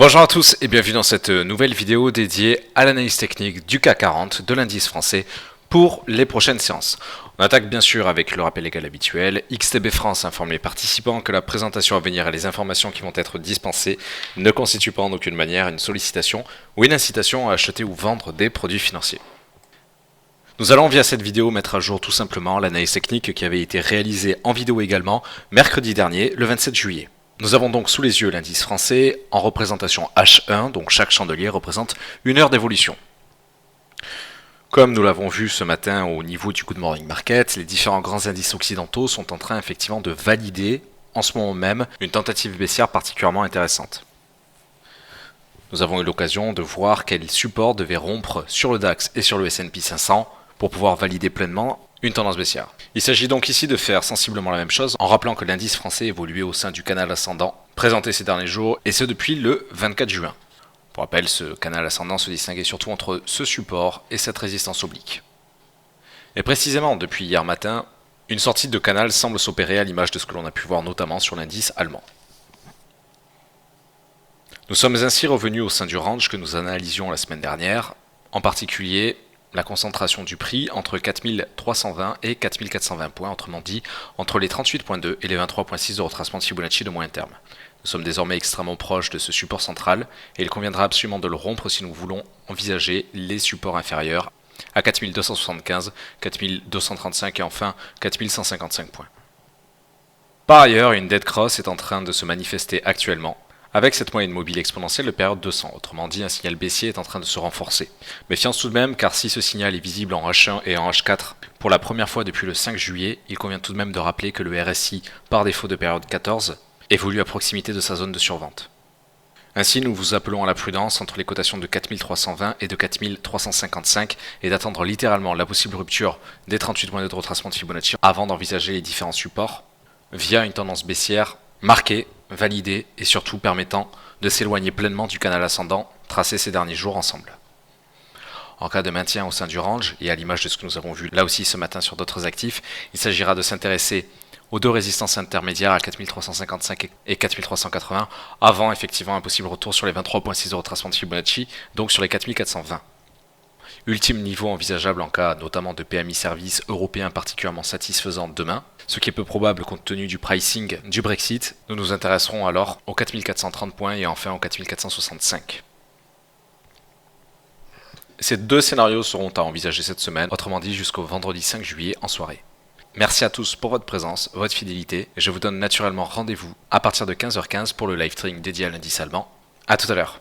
Bonjour à tous et bienvenue dans cette nouvelle vidéo dédiée à l'analyse technique du CAC 40 de l'indice français pour les prochaines séances. On attaque bien sûr avec le rappel légal habituel. XTB France informe les participants que la présentation à venir et les informations qui vont être dispensées ne constituent pas en aucune manière une sollicitation ou une incitation à acheter ou vendre des produits financiers. Nous allons via cette vidéo mettre à jour tout simplement l'analyse technique qui avait été réalisée en vidéo également mercredi dernier, le 27 juillet. Nous avons donc sous les yeux l'indice français en représentation H1, donc chaque chandelier représente une heure d'évolution. Comme nous l'avons vu ce matin au niveau du Good Morning Market, les différents grands indices occidentaux sont en train effectivement de valider en ce moment même une tentative baissière particulièrement intéressante. Nous avons eu l'occasion de voir quels supports devaient rompre sur le DAX et sur le S&P 500 pour pouvoir valider pleinement une tendance baissière. Il s'agit donc ici de faire sensiblement la même chose en rappelant que l'indice français évoluait au sein du canal ascendant présenté ces derniers jours et ce depuis le 24 juin. Pour rappel, ce canal ascendant se distinguait surtout entre ce support et cette résistance oblique. Et précisément depuis hier matin, une sortie de canal semble s'opérer à l'image de ce que l'on a pu voir notamment sur l'indice allemand. Nous sommes ainsi revenus au sein du range que nous analysions la semaine dernière, en particulier la concentration du prix entre 4320 et 4420 points, autrement dit entre les 38.2 et les 23.6 de retracement de Fibonacci de moyen terme. Nous sommes désormais extrêmement proches de ce support central et il conviendra absolument de le rompre si nous voulons envisager les supports inférieurs à 4275, 4235 et enfin 4155 points. Par ailleurs, une dead cross est en train de se manifester actuellement, avec cette moyenne mobile exponentielle de période 200, autrement dit un signal baissier est en train de se renforcer. Méfiance tout de même car si ce signal est visible en H1 et en H4 pour la première fois depuis le 5 juillet, il convient tout de même de rappeler que le RSI, par défaut de période 14, évolue à proximité de sa zone de survente. Ainsi, nous vous appelons à la prudence entre les cotations de 4320 et de 4355 et d'attendre littéralement la possible rupture des 38 points de retracement de Fibonacci avant d'envisager les différents supports via une tendance baissière marquée, validée et surtout permettant de s'éloigner pleinement du canal ascendant tracé ces derniers jours ensemble. En cas de maintien au sein du range, et à l'image de ce que nous avons vu là aussi ce matin sur d'autres actifs, il s'agira de s'intéresser aux deux résistances intermédiaires à 4355 et 4380 avant effectivement un possible retour sur les 23.6 de retracement de Fibonacci, donc sur les 4420. Ultime niveau envisageable en cas notamment de PMI service européen particulièrement satisfaisant demain, ce qui est peu probable compte tenu du pricing du Brexit. Nous nous intéresserons alors aux 4430 points et enfin aux 4465. Ces deux scénarios seront à envisager cette semaine, autrement dit jusqu'au vendredi 5 juillet en soirée. Merci à tous pour votre présence, votre fidélité, et je vous donne naturellement rendez-vous à partir de 15h15 pour le live streaming dédié à l'indice allemand. A tout à l'heure.